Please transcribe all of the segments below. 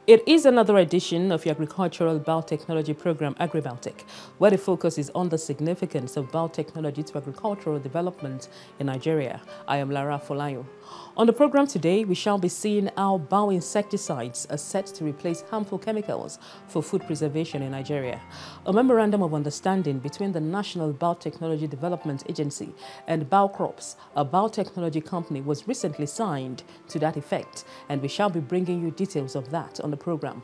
It is another edition of the Agricultural Biotechnology Program, Agribiotech, where the focus is on the significance of biotechnology to agricultural development in Nigeria. I am Lara Folayo. On the program today, we shall be seeing how bioinsecticides are set to replace harmful chemicals for food preservation in Nigeria. A memorandum of understanding between the National Biotechnology Development Agency and Biocrops, a biotechnology company, was recently signed to that effect, and we shall be bringing you details of that on the program.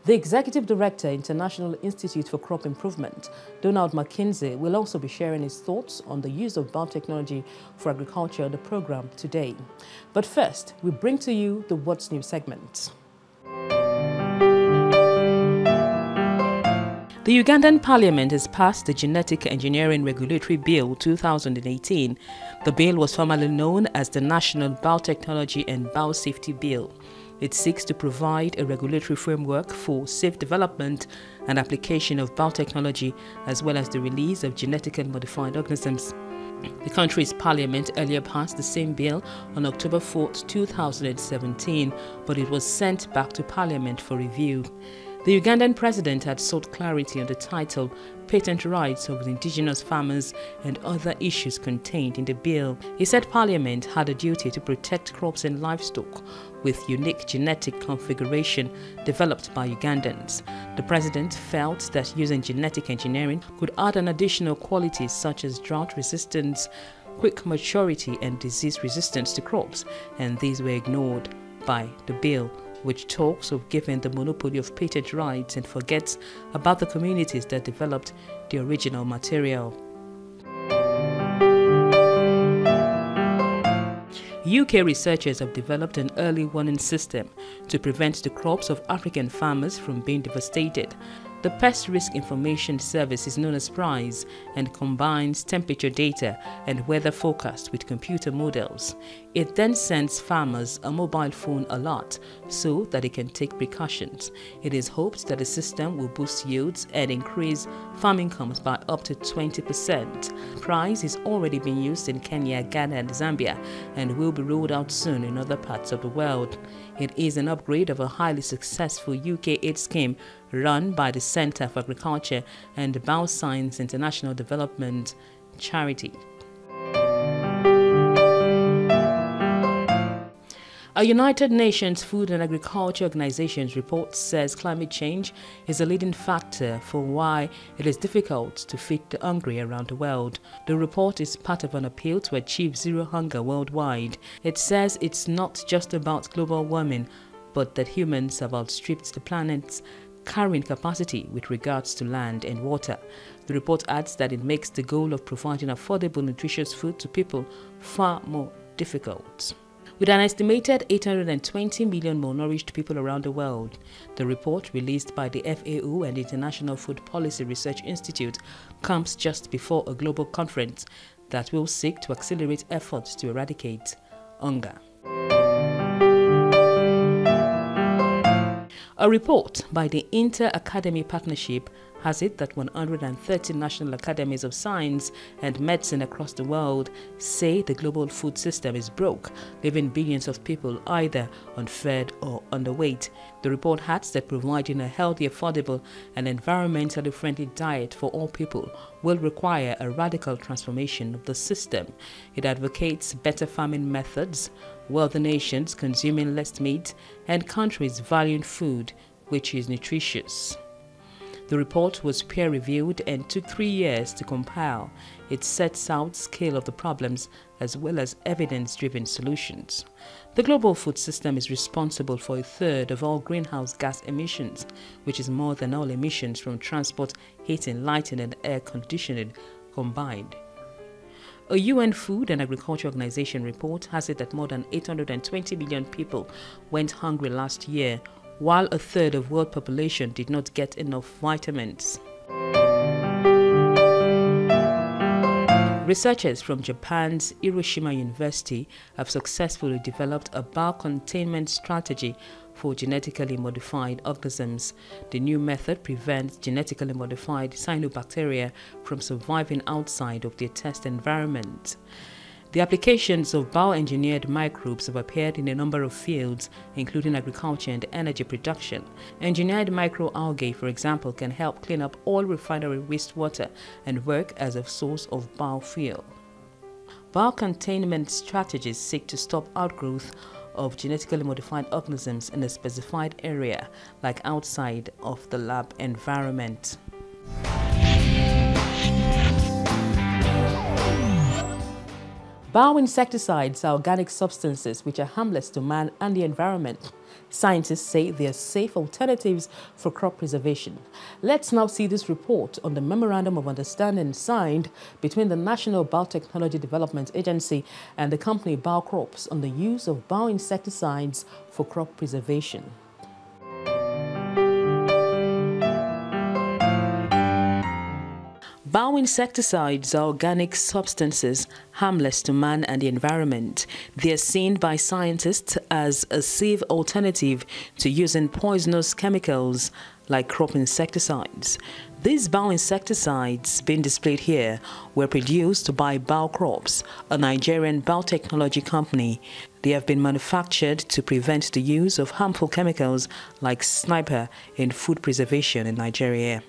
The Executive Director, International Institute for Crop Improvement, Donald McKinsey, will also be sharing his thoughts on the use of biotechnology for agriculture on the program today. But first, we bring to you the What's New segment. The Ugandan Parliament has passed the Genetic Engineering Regulatory Bill 2018. The bill was formerly known as the National Biotechnology and Biosafety Bill. It seeks to provide a regulatory framework for safe development and application of biotechnology, as well as the release of genetically modified organisms. The country's parliament earlier passed the same bill on October 4, 2017, but it was sent back to parliament for review. The Ugandan president had sought clarity on the title, patent rights of the indigenous farmers and other issues contained in the bill. He said Parliament had a duty to protect crops and livestock with unique genetic configuration developed by Ugandans. The president felt that using genetic engineering could add an additional qualities such as drought resistance, quick maturity and disease resistance to crops, and these were ignored by the bill, which talks of giving the monopoly of patent rights and forgets about the communities that developed the original material. UK researchers have developed an early warning system to prevent the crops of African farmers from being devastated. The Pest Risk Information Service is known as PRISE and combines temperature data and weather forecast with computer models. It then sends farmers a mobile phone alert so that they can take precautions. It is hoped that the system will boost yields and increase farm incomes by up to 20%. PRISE is already being used in Kenya, Ghana and Zambia and will be rolled out soon in other parts of the world. It is an upgrade of a highly successful UK aid scheme run by the Centre for Agriculture and Bioscience International Development charity. A United Nations Food and Agriculture Organization's report says climate change is a leading factor for why it is difficult to feed the hungry around the world. The report is part of an appeal to achieve zero hunger worldwide. It says it's not just about global warming, but that humans have outstripped the planet's carrying capacity with regards to land and water. The report adds that it makes the goal of providing affordable, nutritious food to people far more difficult. With an estimated 820 million malnourished people around the world, the report released by the FAO and the International Food Policy Research Institute comes just before a global conference that will seek to accelerate efforts to eradicate hunger. A report by the Inter-Academy Partnership has it that 130 national academies of science and medicine across the world say the global food system is broke, leaving billions of people either unfed or underweight. The report adds that providing a healthy, affordable and environmentally friendly diet for all people will require a radical transformation of the system. It advocates better farming methods, wealthy nations consuming less meat, and countries valuing food which is nutritious. The report was peer-reviewed and took 3 years to compile. It sets out scale of the problems as well as evidence-driven solutions. The global food system is responsible for a third of all greenhouse gas emissions, which is more than all emissions from transport, heating, lighting and air conditioning combined. A UN Food and Agriculture Organization report has it that more than 820 million people went hungry last year, while a third of world population did not get enough vitamins. Researchers from Japan's Hiroshima University have successfully developed a biocontainment strategy for genetically modified organisms. The new method prevents genetically modified cyanobacteria from surviving outside of their test environment. The applications of bioengineered microbes have appeared in a number of fields, including agriculture and energy production. Engineered microalgae, for example, can help clean up all refinery wastewater and work as a source of biofuel. Biocontainment strategies seek to stop outgrowth of genetically modified organisms in a specified area, like outside of the lab environment. Bioinsecticides are organic substances which are harmless to man and the environment. Scientists say they are safe alternatives for crop preservation. Let's now see this report on the Memorandum of Understanding signed between the National Biotechnology Development Agency and the company Biocrops on the use of bioinsecticides for crop preservation. Bioinsecticides are organic substances harmless to man and the environment. They are seen by scientists as a safe alternative to using poisonous chemicals like crop insecticides. These bioinsecticides being displayed here were produced by Biocrops, a Nigerian biotechnology company. They have been manufactured to prevent the use of harmful chemicals like sniper in food preservation in Nigeria.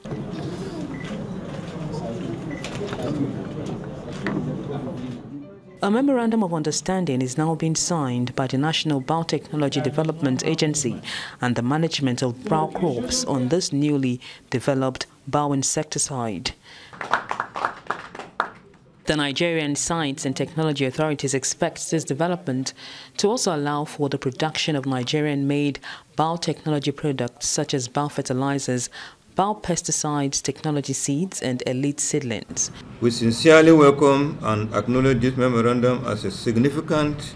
A memorandum of understanding is now being signed by the National Biotechnology Development Agency and the management of Biocrops on this newly developed bioinsecticide. The Nigerian Science and Technology Authorities expect this development to also allow for the production of Nigerian-made biotechnology products such as biofertilizers, biopesticides, technology seeds, and elite seedlings. We sincerely welcome and acknowledge this memorandum as a significant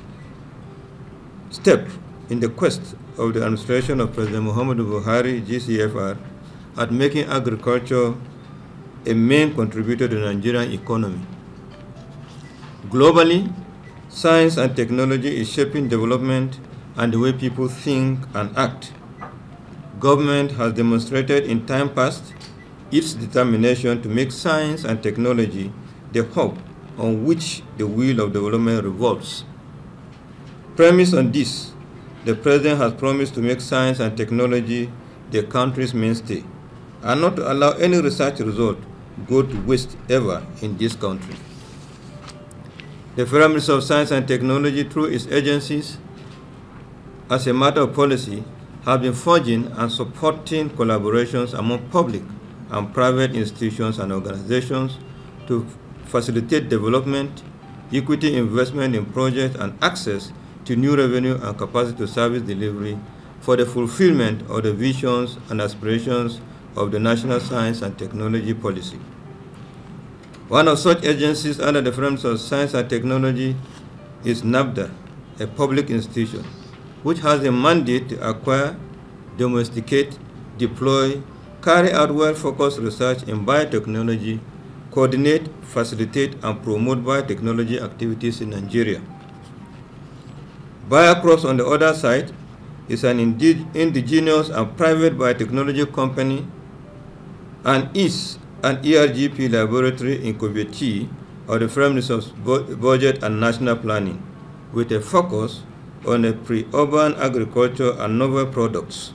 step in the quest of the administration of President Muhammadu Buhari, GCFR, at making agriculture a main contributor to the Nigerian economy. Globally, science and technology is shaping development and the way people think and act. Government has demonstrated in time past its determination to make science and technology the hub on which the wheel of development revolves. Premised on this, the President has promised to make science and technology the country's mainstay and not to allow any research result go to waste ever in this country. The Federal Ministry of Science and Technology, through its agencies, as a matter of policy, have been forging and supporting collaborations among public and private institutions and organizations to facilitate development, equity investment in projects, and access to new revenue and capacity to service delivery for the fulfillment of the visions and aspirations of the National Science and Technology Policy. One of such agencies under the Federal of Science and Technology is NABDA, a public institution, which has a mandate to acquire, domesticate, deploy, carry out well-focused research in biotechnology, coordinate, facilitate, and promote biotechnology activities in Nigeria. Biocrops, on the other side, is an indigenous and private biotechnology company and is an ERGP laboratory incubatee of the Federal Ministry of Budget and National Planning, with a focus on a pre-urban agriculture and novel products.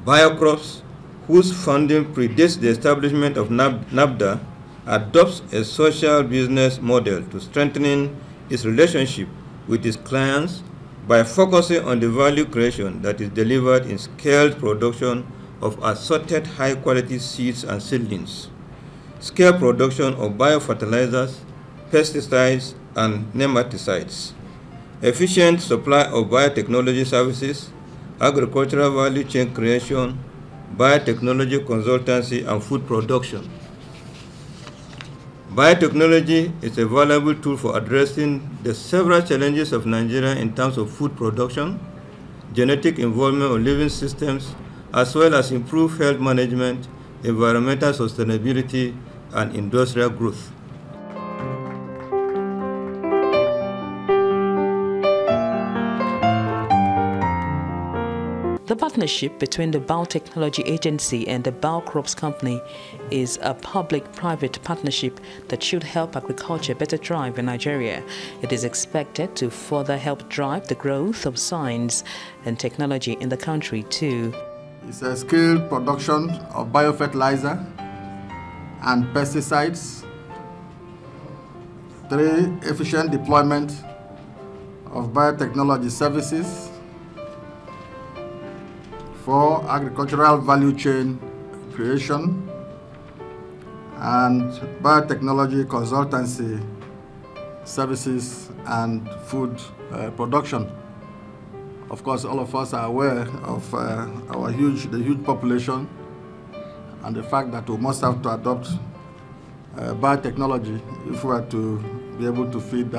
Biocrops, whose funding predates the establishment of NABDA, adopts a social business model to strengthening its relationship with its clients by focusing on the value creation that is delivered in scaled production of assorted high-quality seeds and seedlings, scale production of biofertilizers, pesticides, and nematicides, efficient supply of biotechnology services, agricultural value chain creation, biotechnology consultancy, and food production. Biotechnology is a valuable tool for addressing the several challenges of Nigeria in terms of food production, genetic involvement of living systems, as well as improved health management, environmental sustainability, and industrial growth. The partnership between the Biotechnology Agency and the Biocrops Company is a public-private partnership that should help agriculture better thrive in Nigeria. It is expected to further help drive the growth of science and technology in the country too. It's a scaled production of biofertilizer and pesticides, 3, efficient deployment of biotechnology services, 4, agricultural value chain creation, and biotechnology consultancy services and food production. Of course, all of us are aware of the huge population and the fact that we must have to adopt biotechnology if we are to be able to feed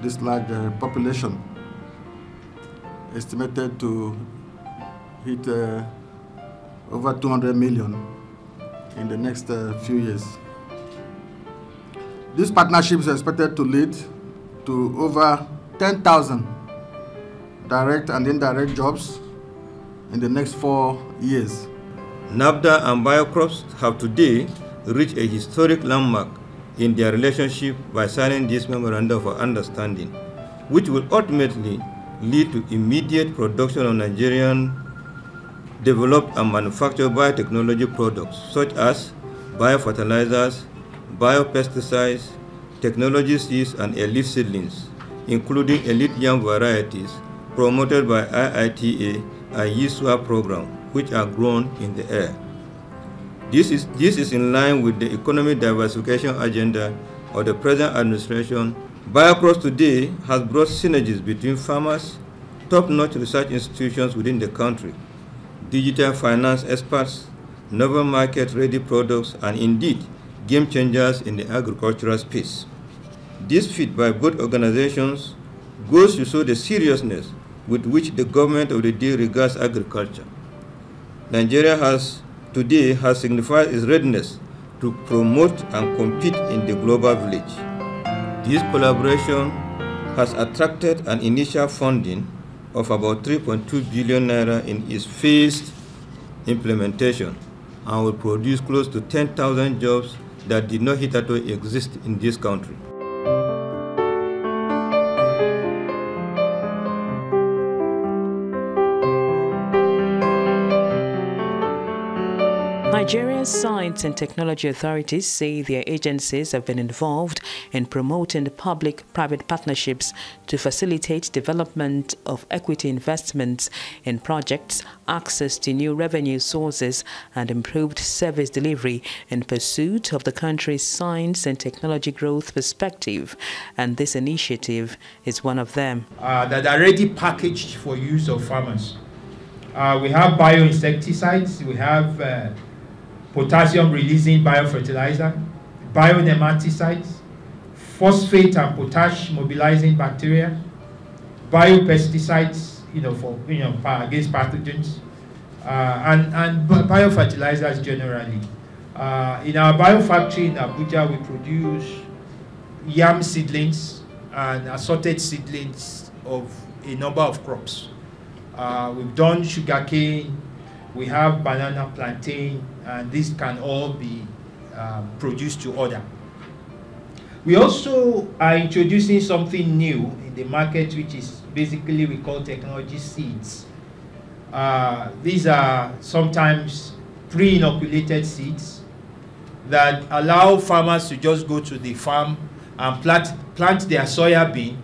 this large population, estimated to hit over 200 million in the next few years. This partnership is expected to lead to over 10,000 direct and indirect jobs in the next 4 years. NABDA and Biocrops have today reached a historic landmark in their relationship by signing this memorandum of understanding, which will ultimately lead to immediate production of Nigerian developed and manufactured biotechnology products such as biofertilizers, biopesticides, technology seeds, and elite seedlings, including elite yam varieties promoted by IITA and YISWA program, which are grown in the air. This is in line with the economic diversification agenda of the present administration. Biocrops today has brought synergies between farmers, top-notch research institutions within the country, digital finance experts, novel market-ready products, and indeed, game changers in the agricultural space. This feat by both organizations goes to show the seriousness with which the government of the day regards agriculture. Nigeria today has signified its readiness to promote and compete in the global village. This collaboration has attracted an initial funding of about 3.2 billion naira in its phased implementation and will produce close to 10,000 jobs that did not hitherto exist in this country. Nigeria's science and technology authorities say their agencies have been involved in promoting public-private partnerships to facilitate development of equity investments in projects, access to new revenue sources, and improved service delivery in pursuit of the country's science and technology growth perspective. And this initiative is one of them. That are already packaged for use of farmers. We have bioinsecticides, we have potassium-releasing biofertilizer, bionematicides, phosphate and potash mobilizing bacteria, biopesticides, against pathogens, and biofertilizers generally. In our biofactory in Abuja, we produce yam seedlings and assorted seedlings of a number of crops. We've done sugarcane, we have banana, plantain, and these can all be produced to order. We also are introducing something new in the market, which is basically we call technology seeds. These are sometimes pre-inoculated seeds that allow farmers to just go to the farm and plant their soya bean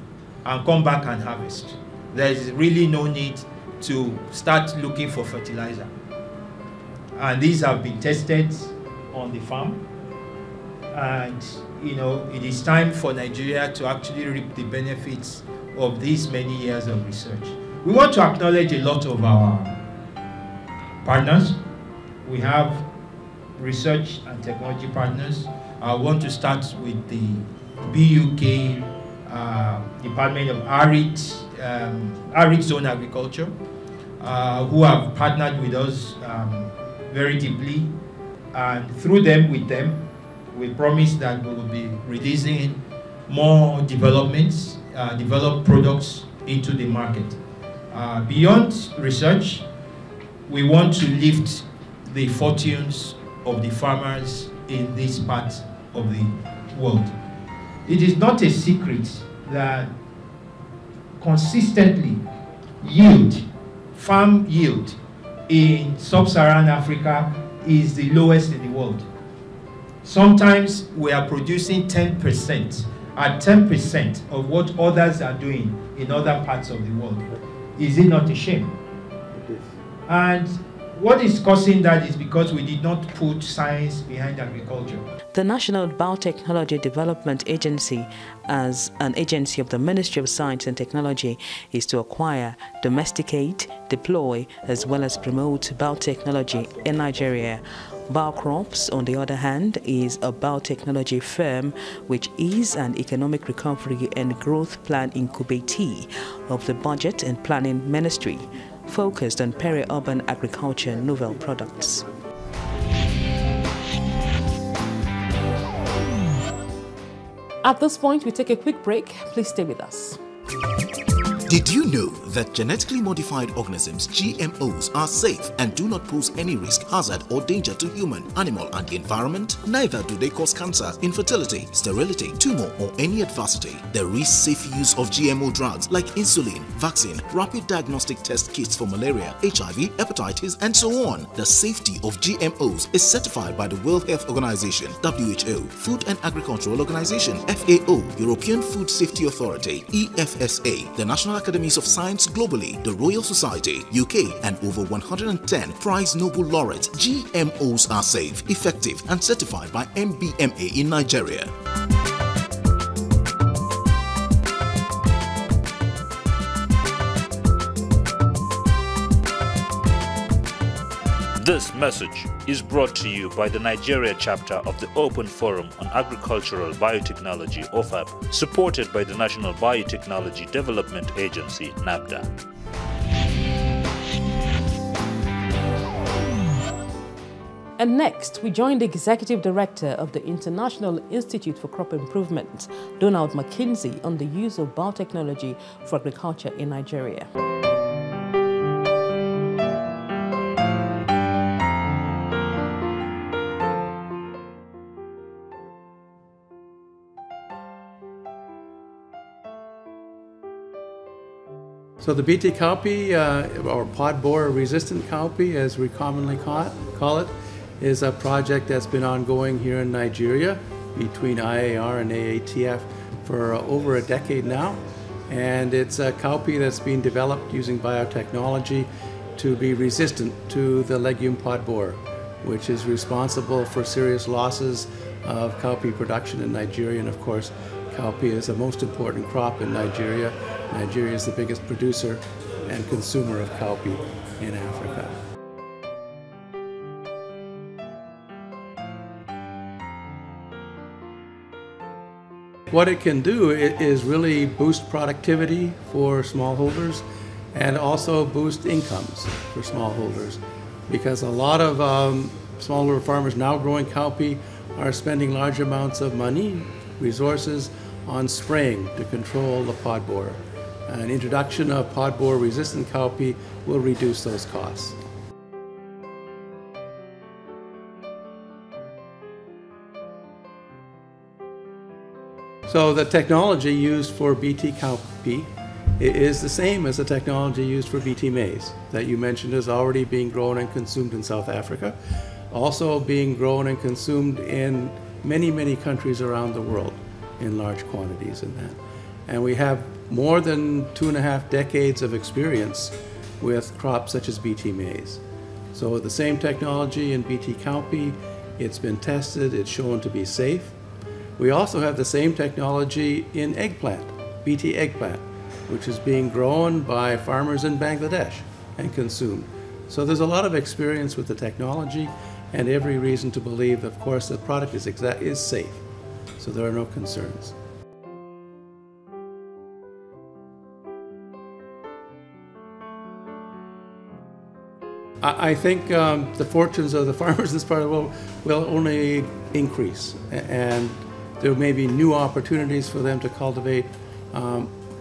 and come back and harvest. There is really no need to start looking for fertilizer. And these have been tested on the farm. And it is time for Nigeria to actually reap the benefits of these many years of research. We want to acknowledge a lot of our partners. We have research and technology partners. I want to start with the BUK Department of Arid Zone Agriculture, who have partnered with us very deeply, and through them, with them, we promise that we will be releasing more developed products into the market. Beyond research, we want to lift the fortunes of the farmers in this part of the world. It is not a secret that consistently farm yield in sub-Saharan Africa is the lowest in the world. Sometimes we are producing 10% of what others are doing in other parts of the world. Is it not a shame? It is. And what is causing that is because we did not put science behind agriculture. The National Biotechnology Development Agency, as an agency of the Ministry of Science and Technology, is to acquire, domesticate, deploy, as well as promote biotechnology in Nigeria. Biocrops, on the other hand, is a biotechnology firm which is an economic recovery and growth plan incubatee of the Budget and Planning Ministry, focused on peri-urban agriculture and novel products. At this point, we take a quick break. Please stay with us. Did you know that genetically modified organisms, GMOs, are safe and do not pose any risk, hazard or danger to human, animal and the environment? Neither do they cause cancer, infertility, sterility, tumor or any adversity. There is safe use of GMO drugs like insulin, vaccine, rapid diagnostic test kits for malaria, HIV, hepatitis and so on. The safety of GMOs is certified by the World Health Organization, WHO, Food and Agricultural Organization, FAO, European Food Safety Authority, EFSA, the National Academies of Science globally, the Royal Society, UK, and over 110 prize Nobel laureates. GMOs are safe, effective, and certified by MBMA in Nigeria. This message is brought to you by the Nigeria chapter of the Open Forum on Agricultural Biotechnology, OFAB, supported by the National Biotechnology Development Agency, NABDA. And next, we join the Executive Director of the International Institute for Crop Improvement, Donald McKinsey, on the use of biotechnology for agriculture in Nigeria. So the BT cowpea, or pod borer resistant cowpea as we commonly call it, is a project that's been ongoing here in Nigeria between IAR and AATF for over a decade now. And it's a cowpea that's been developed using biotechnology to be resistant to the legume pod borer, which is responsible for serious losses of cowpea production in Nigeria. And of course, cowpea is the most important crop in Nigeria. Nigeria is the biggest producer and consumer of cowpea in Africa. What it can do is really boost productivity for smallholders and also boost incomes for smallholders, because a lot of smallholder farmers now growing cowpea are spending large amounts of money, resources on spraying to control the pod borer. An introduction of pod borer resistant cowpea will reduce those costs. So the technology used for BT cowpea is the same as the technology used for BT maize that you mentioned is already being grown and consumed in South Africa, also being grown and consumed in many, many countries around the world in large quantities in that. And we have more than 2.5 decades of experience with crops such as BT maize. So the same technology in BT cowpea, it's been tested, it's shown to be safe. We also have the same technology in eggplant, BT eggplant, which is being grown by farmers in Bangladesh and consumed. So there's a lot of experience with the technology and every reason to believe, of course, the product is safe. So there are no concerns. I think the fortunes of the farmers in this part of the world will only increase, and there may be new opportunities for them to cultivate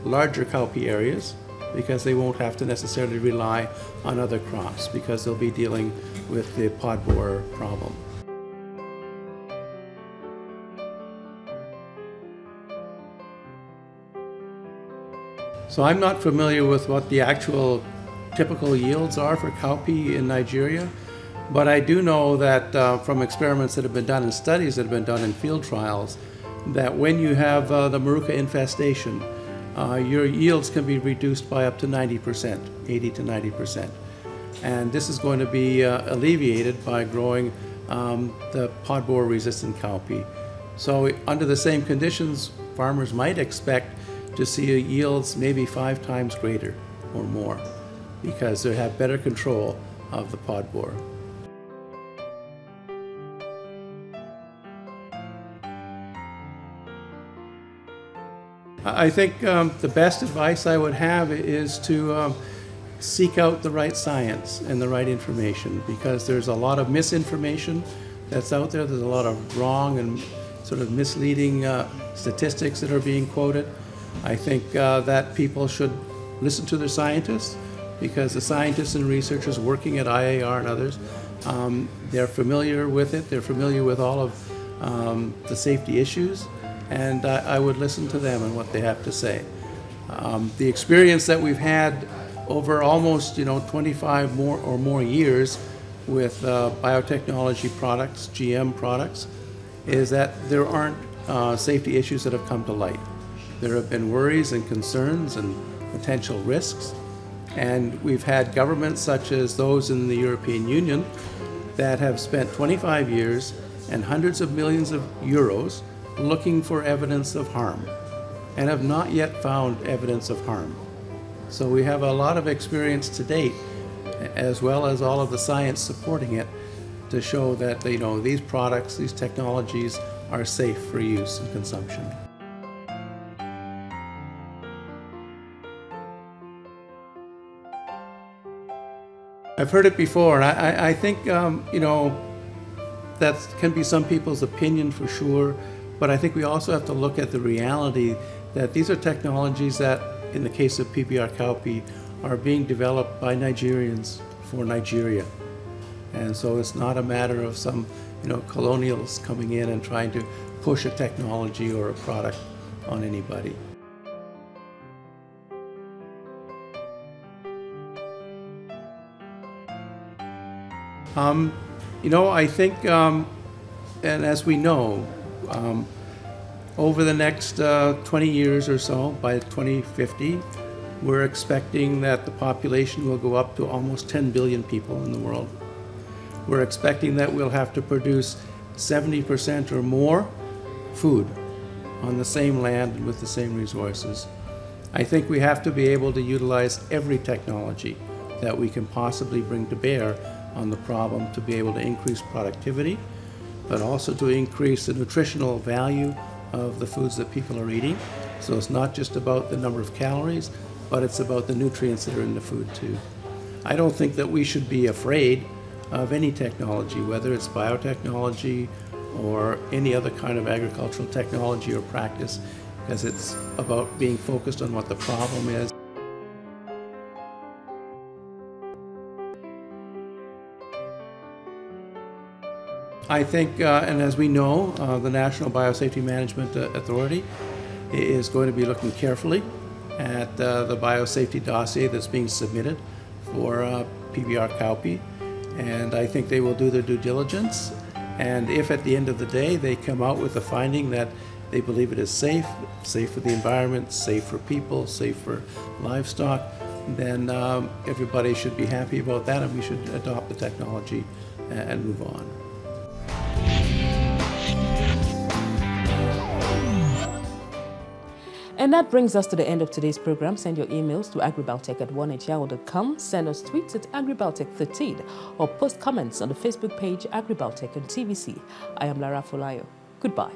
larger cowpea areas because they won't have to necessarily rely on other crops because they'll be dealing with the pod borer problem. So I'm not familiar with what the actual typical yields are for cowpea in Nigeria, but I do know that from experiments that have been done and studies that have been done in field trials, that when you have the Maruca infestation, your yields can be reduced by up to 90%, 80 to 90%. And this is going to be alleviated by growing the pod borer resistant cowpea. So under the same conditions, farmers might expect to see yields maybe 5 times greater or more because they have better control of the pod borer. I think the best advice I would have is to seek out the right science and the right information, because there's a lot of misinformation that's out there. There's a lot of wrong and sort of misleading statistics that are being quoted. I think that people should listen to their scientists, because the scientists and researchers working at IAR and others, they're familiar with it. They're familiar with all of the safety issues, and I would listen to them and what they have to say. The experience that we've had over almost 25 or more years with biotechnology products, GM products, is that there aren't safety issues that have come to light. There have been worries and concerns and potential risks, and we've had governments such as those in the European Union that have spent 25 years and hundreds of millions of euros looking for evidence of harm and have not yet found evidence of harm. So we have a lot of experience to date, as well as all of the science supporting it, to show that these products, these technologies are safe for use and consumption. I've heard it before, and I think that can be some people's opinion for sure, but I think we also have to look at the reality that these are technologies that, in the case of PBR cowpea, are being developed by Nigerians for Nigeria. And so it's not a matter of some colonials coming in and trying to push a technology or a product on anybody. I think, and as we know, over the next 20 years or so, by 2050, we're expecting that the population will go up to almost 10 billion people in the world. We're expecting that we'll have to produce 70% or more food on the same land and with the same resources. I think we have to be able to utilize every technology that we can possibly bring to bear on the problem to be able to increase productivity, but also to increase the nutritional value of the foods that people are eating. So it's not just about the number of calories, but it's about the nutrients that are in the food too. I don't think that we should be afraid of any technology, whether it's biotechnology or any other kind of agricultural technology or practice, because it's about being focused on what the problem is. I think, and as we know, the National Biosafety Management Authority is going to be looking carefully at the biosafety dossier that's being submitted for PBR cowpea, and I think they will do their due diligence. And if at the end of the day they come out with a finding that they believe it is safe for the environment, safe for people, safe for livestock, then everybody should be happy about that, and we should adopt the technology and move on. And that brings us to the end of today's program. Send your emails to agribiotech@1hyaho.com. Send us tweets at agribiotech13 or post comments on the Facebook page Agribiotech and TVC. I am Lara Folayo. Goodbye.